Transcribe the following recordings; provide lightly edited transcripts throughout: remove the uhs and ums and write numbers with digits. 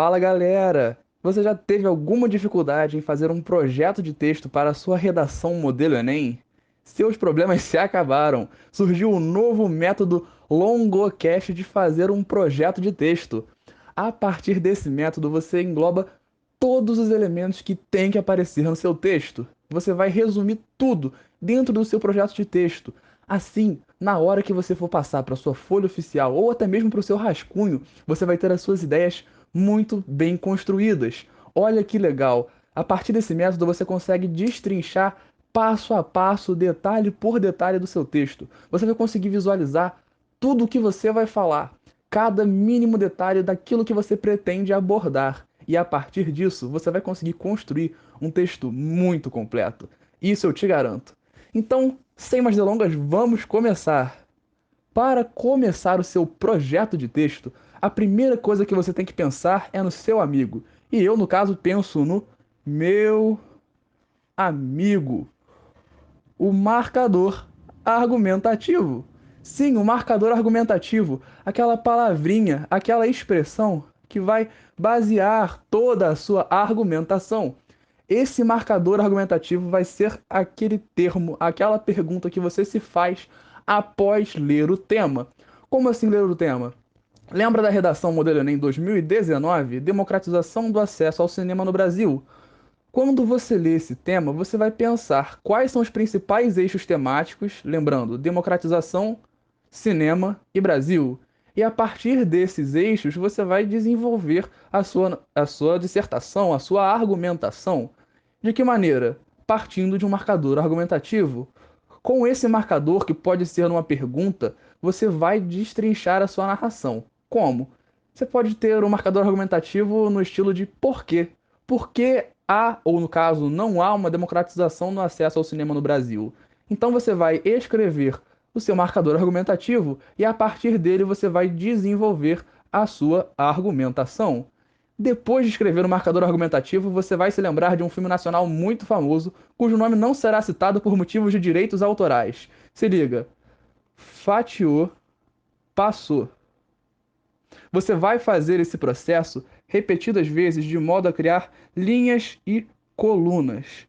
Fala galera! Você já teve alguma dificuldade em fazer um projeto de texto para a sua redação modelo Enem? Seus problemas se acabaram. Surgiu um novo método Longocast de fazer um projeto de texto. A partir desse método, você engloba todos os elementos que tem que aparecer no seu texto. Você vai resumir tudo dentro do seu projeto de texto. Assim, na hora que você for passar para sua folha oficial ou até mesmo para o seu rascunho, você vai ter as suas ideias muito bem construídas. Olha que legal! A partir desse método você consegue destrinchar passo a passo, detalhe por detalhe do seu texto. Você vai conseguir visualizar tudo o que você vai falar, cada mínimo detalhe daquilo que você pretende abordar. E a partir disso, você vai conseguir construir um texto muito completo. Isso eu te garanto. Então, sem mais delongas, vamos começar. Para começar o seu projeto de texto, a primeira coisa que você tem que pensar é no seu amigo. E eu, no caso, penso no meu amigo, o marcador argumentativo. Sim, o marcador argumentativo, aquela palavrinha, aquela expressão que vai basear toda a sua argumentação. Esse marcador argumentativo vai ser aquele termo, aquela pergunta que você se faz após ler o tema. Como assim ler o tema? Lembra da redação Modelo Enem 2019, Democratização do acesso ao cinema no Brasil? Quando você lê esse tema, você vai pensar quais são os principais eixos temáticos, lembrando, democratização, cinema e Brasil. E a partir desses eixos, você vai desenvolver a sua dissertação, a sua argumentação. De que maneira? Partindo de um marcador argumentativo. Com esse marcador, que pode ser uma pergunta, você vai destrinchar a sua narração. Como? Você pode ter um marcador argumentativo no estilo de porquê. Por que há, ou no caso, não há uma democratização no acesso ao cinema no Brasil? Então você vai escrever o seu marcador argumentativo e a partir dele você vai desenvolver a sua argumentação. Depois de escrever o marcador argumentativo, você vai se lembrar de um filme nacional muito famoso, cujo nome não será citado por motivos de direitos autorais. Se liga. Fatiou, passou. Você vai fazer esse processo repetidas vezes de modo a criar linhas e colunas.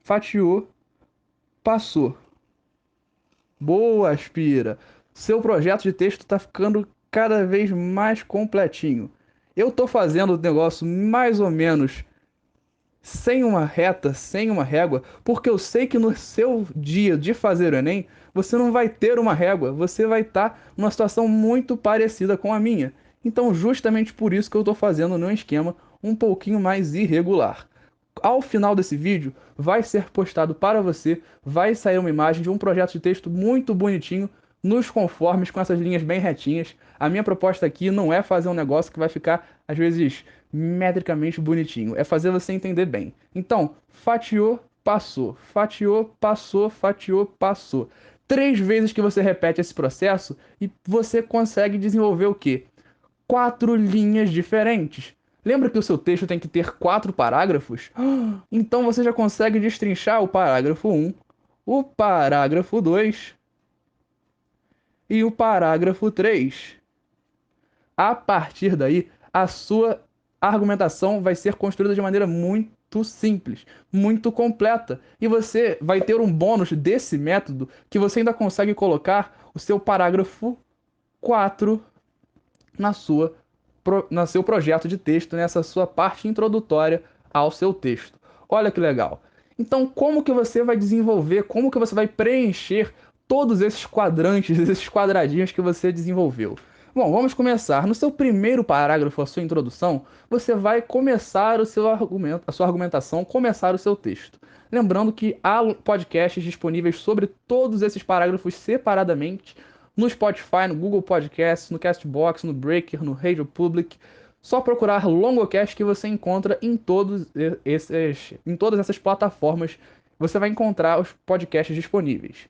Fatiou, passou. Boa, Aspira. Seu projeto de texto está ficando cada vez mais completinho. Eu estou fazendo o negócio mais ou menos sem uma reta, sem uma régua, porque eu sei que no seu dia de fazer o Enem, você não vai ter uma régua, você vai estar numa situação muito parecida com a minha. Então, justamente por isso que eu estou fazendo num esquema um pouquinho mais irregular. Ao final desse vídeo, vai ser postado para você, vai sair uma imagem de um projeto de texto muito bonitinho, nos conformes, com essas linhas bem retinhas. A minha proposta aqui não é fazer um negócio que vai ficar, às vezes, metricamente bonitinho, é fazer você entender bem. Então, fatiou, passou, fatiou, passou, fatiou, passou. 3 vezes que você repete esse processo e você consegue desenvolver o quê? 4 linhas diferentes. Lembra que o seu texto tem que ter 4 parágrafos? Então você já consegue destrinchar o parágrafo 1, o parágrafo 2 e o parágrafo 3. A partir daí, a sua argumentação vai ser construída de maneira muito simples, muito completa. E você vai ter um bônus desse método que você ainda consegue colocar o seu parágrafo 4 na sua no seu projeto de texto, nessa sua parte introdutória ao seu texto. Olha que legal. Então, como que você vai desenvolver, como que você vai preencher todos esses quadrantes, esses quadradinhos que você desenvolveu? Bom, vamos começar. No seu primeiro parágrafo, a sua introdução, você vai começar o seu argumento, a sua argumentação, começar o seu texto. Lembrando que há podcasts disponíveis sobre todos esses parágrafos separadamente no Spotify, no Google Podcasts, no Castbox, no Breaker, no Radio Public. Só procurar Longocast que você encontra em todas essas plataformas. Você vai encontrar os podcasts disponíveis.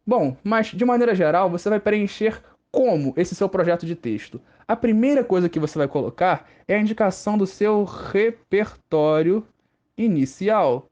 Bom, mas de maneira geral, você vai preencher como esse seu projeto de texto. A primeira coisa que você vai colocar é a indicação do seu repertório inicial.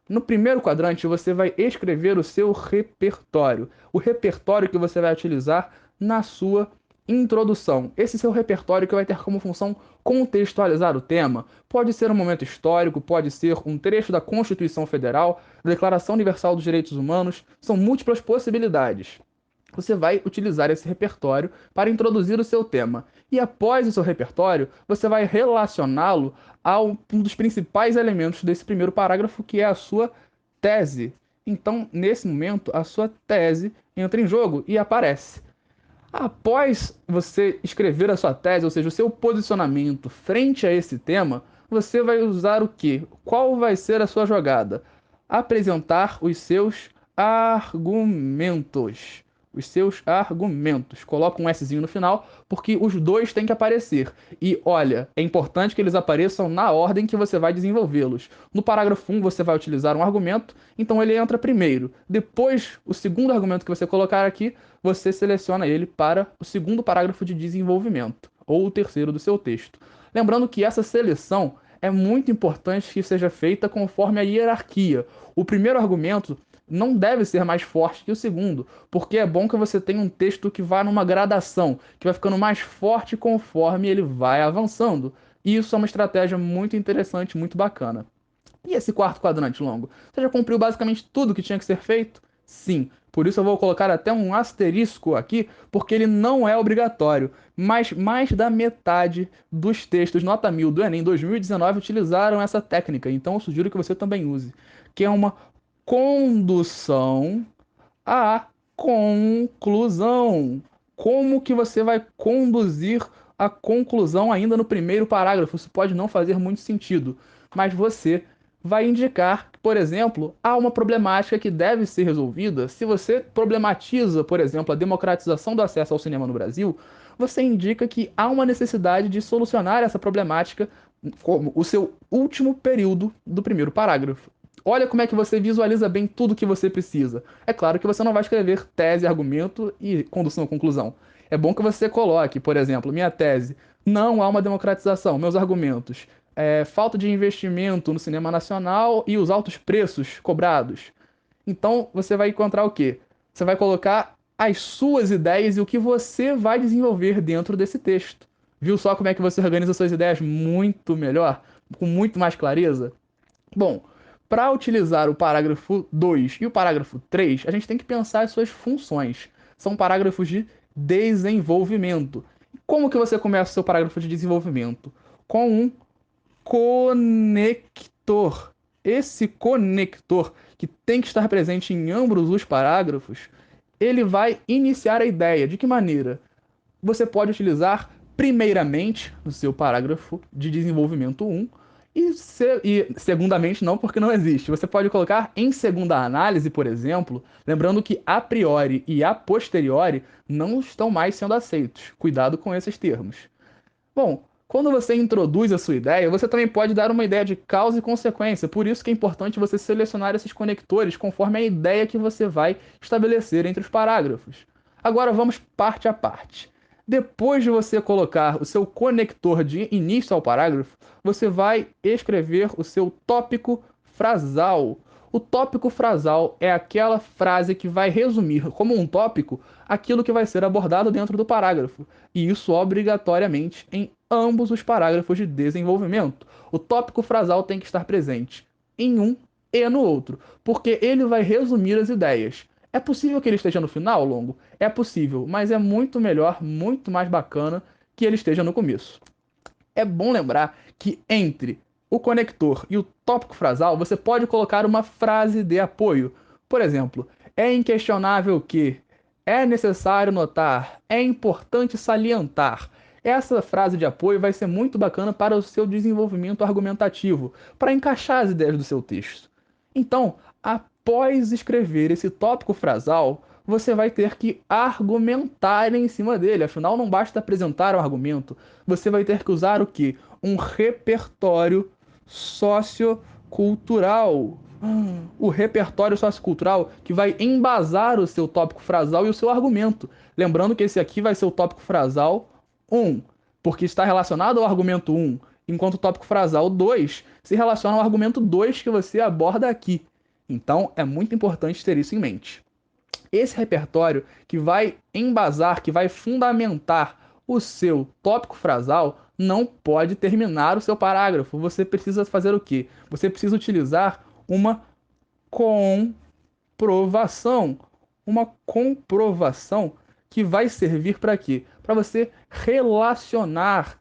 No primeiro quadrante, você vai escrever o seu repertório. O repertório que você vai utilizar na sua Introdução. Esse seu repertório que vai ter como função contextualizar o tema. Pode ser um momento histórico, pode ser um trecho da Constituição Federal, da Declaração Universal dos Direitos Humanos. São múltiplas possibilidades. Você vai utilizar esse repertório para introduzir o seu tema. E após o seu repertório, você vai relacioná-lo a um dos principais elementos desse primeiro parágrafo, que é a sua tese. Então, nesse momento, a sua tese entra em jogo e aparece. Após você escrever a sua tese, ou seja, o seu posicionamento frente a esse tema, você vai usar o quê? Qual vai ser a sua jogada? Apresentar os seus argumentos. Os seus argumentos. Coloca um Szinho no final, porque os dois têm que aparecer. E olha, é importante que eles apareçam na ordem que você vai desenvolvê-los. No parágrafo 1 você vai utilizar um argumento, então ele entra primeiro. Depois, o segundo argumento que você colocar aqui, você seleciona ele para o segundo parágrafo de desenvolvimento, ou o terceiro do seu texto. Lembrando que essa seleção é muito importante que seja feita conforme a hierarquia. O primeiro argumento não deve ser mais forte que o segundo, porque é bom que você tenha um texto que vá numa gradação, que vai ficando mais forte conforme ele vai avançando. E isso é uma estratégia muito interessante, muito bacana. E esse quarto quadrante longo? Você já cumpriu basicamente tudo que tinha que ser feito? Sim. Por isso eu vou colocar até um asterisco aqui, porque ele não é obrigatório. Mas mais da metade dos textos nota 1000 do Enem 2019 utilizaram essa técnica. Então eu sugiro que você também use. Que é uma condução à conclusão. Como que você vai conduzir a conclusão ainda no primeiro parágrafo? Isso pode não fazer muito sentido, mas você vai indicar que, por exemplo, há uma problemática que deve ser resolvida. Se você problematiza, por exemplo, a democratização do acesso ao cinema no Brasil, você indica que há uma necessidade de solucionar essa problemática como o seu último período do primeiro parágrafo. Olha como é que você visualiza bem tudo que você precisa. É claro que você não vai escrever tese, argumento e condução à conclusão. É bom que você coloque, por exemplo, minha tese, não há uma democratização. Meus argumentos, falta de investimento no cinema nacional e os altos preços cobrados. Então você vai encontrar o quê? Você vai colocar as suas ideias e o que você vai desenvolver dentro desse texto. Viu só como é que você organiza suas ideias muito melhor, com muito mais clareza? Bom, para utilizar o parágrafo 2 e o parágrafo 3, a gente tem que pensar as suas funções. São parágrafos de desenvolvimento. Como que você começa o seu parágrafo de desenvolvimento? Com um conector. Esse conector, que tem que estar presente em ambos os parágrafos, ele vai iniciar a ideia. De que maneira? Você pode utilizar primeiramente no seu parágrafo de desenvolvimento 1 e segundamente não, porque não existe. Você pode colocar em segunda análise, por exemplo, lembrando que a priori e a posteriori não estão mais sendo aceitos. Cuidado com esses termos. Bom, quando você introduz a sua ideia, você também pode dar uma ideia de causa e consequência. Por isso que é importante você selecionar esses conectores conforme a ideia que você vai estabelecer entre os parágrafos. Agora vamos parte a parte. Depois de você colocar o seu conector de início ao parágrafo, você vai escrever o seu tópico frasal. O tópico frasal é aquela frase que vai resumir como um tópico aquilo que vai ser abordado dentro do parágrafo, e isso obrigatoriamente em ambos os parágrafos de desenvolvimento. O tópico frasal tem que estar presente em um e no outro, porque ele vai resumir as ideias. É possível que ele esteja no final, longo? É possível, mas é muito melhor, muito mais bacana que ele esteja no começo. É bom lembrar que entre o conector e o tópico frasal você pode colocar uma frase de apoio. Por exemplo, é inquestionável que, é necessário notar, é importante salientar. Essa frase de apoio vai ser muito bacana para o seu desenvolvimento argumentativo, para encaixar as ideias do seu texto. Então, após escrever esse tópico frasal, você vai ter que argumentar em cima dele. Afinal, não basta apresentar um argumento. Você vai ter que usar o quê? Um repertório sociocultural. O repertório sociocultural que vai embasar o seu tópico frasal e o seu argumento. Lembrando que esse aqui vai ser o tópico frasal 1, porque está relacionado ao argumento 1, enquanto o tópico frasal 2 se relaciona ao argumento 2 que você aborda aqui. Então, é muito importante ter isso em mente. Esse repertório que vai embasar, que vai fundamentar o seu tópico frasal, não pode terminar o seu parágrafo. Você precisa fazer o quê? Você precisa utilizar uma comprovação. Uma comprovação que vai servir para quê? Para você relacionar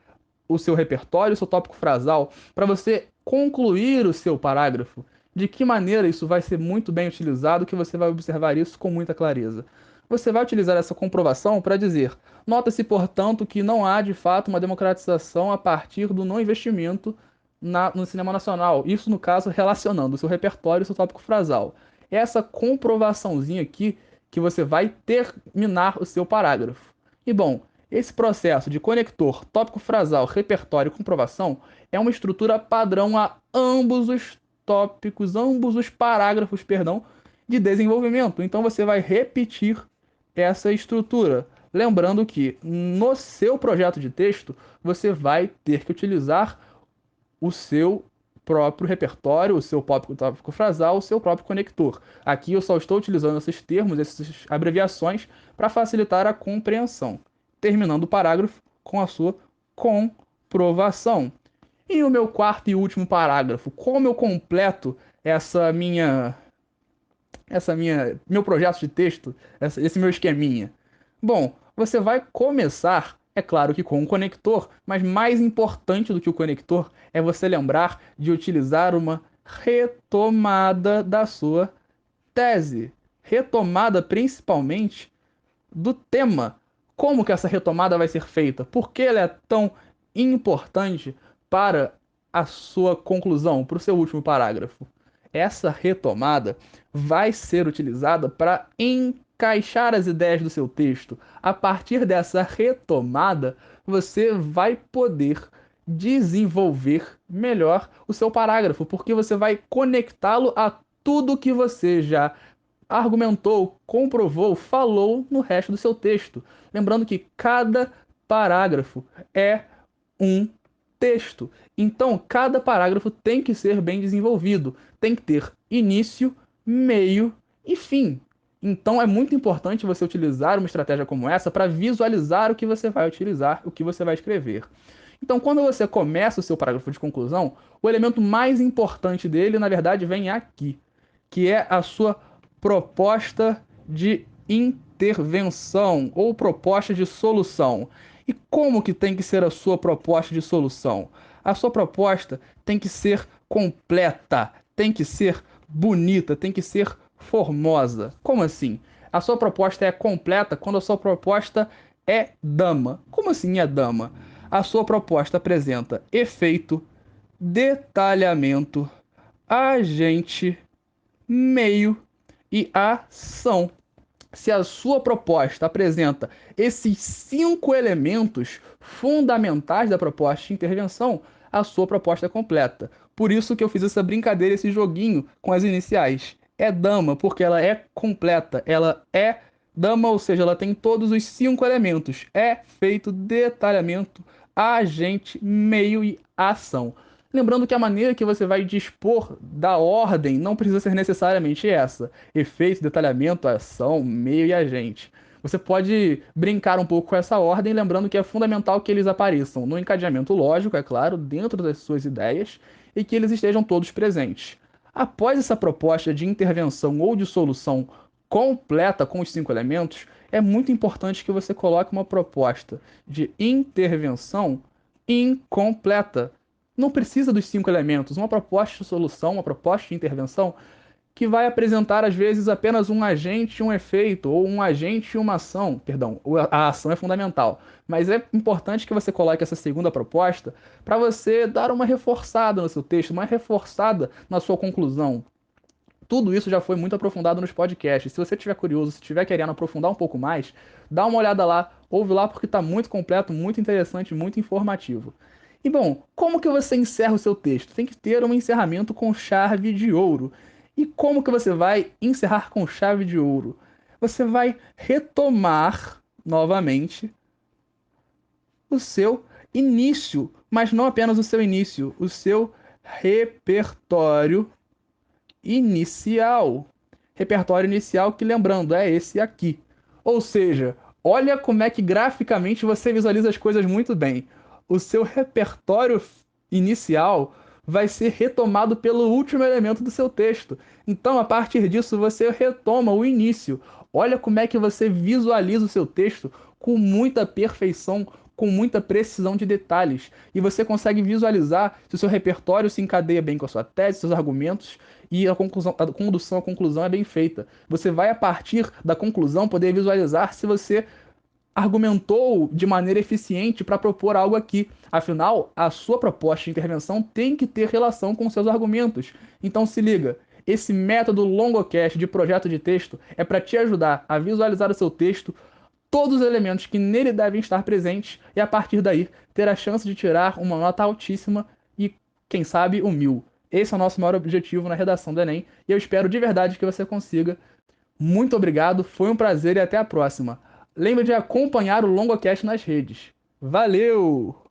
o seu repertório, o seu tópico frasal, para você concluir o seu parágrafo. De que maneira isso vai ser muito bem utilizado, que você vai observar isso com muita clareza. Você vai utilizar essa comprovação para dizer: nota-se, portanto, que não há de fato uma democratização a partir do não investimento no cinema nacional. Isso, no caso, relacionando o seu repertório e o seu tópico frasal. Essa comprovaçãozinha aqui que você vai terminar o seu parágrafo. E bom, esse processo de conector, tópico frasal, repertório e comprovação é uma estrutura padrão a ambos os tópicos, ambos os parágrafos, perdão, de desenvolvimento. Então você vai repetir essa estrutura. Lembrando que no seu projeto de texto você vai ter que utilizar o seu próprio repertório, o seu próprio tópico frasal, o seu próprio conector. Aqui eu só estou utilizando esses termos, essas abreviações, para facilitar a compreensão. Terminando o parágrafo com a sua comprovação. E o meu quarto e último parágrafo, como eu completo meu projeto de texto, esse meu esqueminha? Bom, você vai começar, é claro que com um conector, mas mais importante do que o conector é você lembrar de utilizar uma retomada da sua tese. Retomada principalmente do tema. Como que essa retomada vai ser feita? Por que ela é tão importante para a sua conclusão, para o seu último parágrafo? Essa retomada vai ser utilizada para encaixar as ideias do seu texto. A partir dessa retomada, você vai poder desenvolver melhor o seu parágrafo, porque você vai conectá-lo a tudo que você já argumentou, comprovou, falou no resto do seu texto. Lembrando que cada parágrafo é um texto. Então, cada parágrafo tem que ser bem desenvolvido, tem que ter início, meio e fim. Então, é muito importante você utilizar uma estratégia como essa para visualizar o que você vai utilizar, o que você vai escrever. Então, quando você começa o seu parágrafo de conclusão, o elemento mais importante dele, na verdade, vem aqui, que é a sua proposta de intervenção ou proposta de solução. E como que tem que ser a sua proposta de solução? A sua proposta tem que ser completa, tem que ser bonita, tem que ser formosa. Como assim? A sua proposta é completa quando a sua proposta é dama. Como assim é dama? A sua proposta apresenta efeito, detalhamento, agente, meio e ação. Se a sua proposta apresenta esses 5 elementos fundamentais da proposta de intervenção, a sua proposta é completa. Por isso que eu fiz essa brincadeira, esse joguinho com as iniciais. É dama, porque ela é completa. Ela é dama, ou seja, ela tem todos os 5 elementos. É feito detalhamento, agente, meio e ação. Lembrando que a maneira que você vai dispor da ordem não precisa ser necessariamente essa: efeito, detalhamento, ação, meio e agente. Você pode brincar um pouco com essa ordem, lembrando que é fundamental que eles apareçam no encadeamento lógico, é claro, dentro das suas ideias, e que eles estejam todos presentes. Após essa proposta de intervenção ou de solução completa com os 5 elementos, é muito importante que você coloque uma proposta de intervenção incompleta. Não precisa dos 5 elementos. Uma proposta de solução, uma proposta de intervenção que vai apresentar, às vezes, apenas um agente e um efeito, ou um agente e uma ação. Perdão, a ação é fundamental. Mas é importante que você coloque essa segunda proposta para você dar uma reforçada no seu texto, uma reforçada na sua conclusão. Tudo isso já foi muito aprofundado nos podcasts. Se você estiver curioso, se estiver querendo aprofundar um pouco mais, dá uma olhada lá, ouve lá porque está muito completo, muito interessante, muito informativo. E bom, como que você encerra o seu texto? Tem que ter um encerramento com chave de ouro. E como que você vai encerrar com chave de ouro? Você vai retomar novamente o seu início, mas não apenas o seu início, o seu repertório inicial. repertório inicial, que lembrando, é esse aqui. Ou seja, olha como é que graficamente você visualiza as coisas muito bem. O seu repertório inicial vai ser retomado pelo último elemento do seu texto. Então, a partir disso, você retoma o início. Olha como é que você visualiza o seu texto com muita perfeição, com muita precisão de detalhes. E você consegue visualizar se o seu repertório se encadeia bem com a sua tese, seus argumentos, e a conclusão, a condução à conclusão é bem feita. Você vai, a partir da conclusão, poder visualizar se você argumentou de maneira eficiente para propor algo aqui. Afinal, a sua proposta de intervenção tem que ter relação com seus argumentos. Então se liga, esse método Longocast de projeto de texto é para te ajudar a visualizar o seu texto, todos os elementos que nele devem estar presentes, e a partir daí ter a chance de tirar uma nota altíssima e, quem sabe, o 1000. Esse é o nosso maior objetivo na redação do Enem e eu espero de verdade que você consiga. Muito obrigado, foi um prazer e até a próxima. Lembre de acompanhar o Longocast nas redes. Valeu!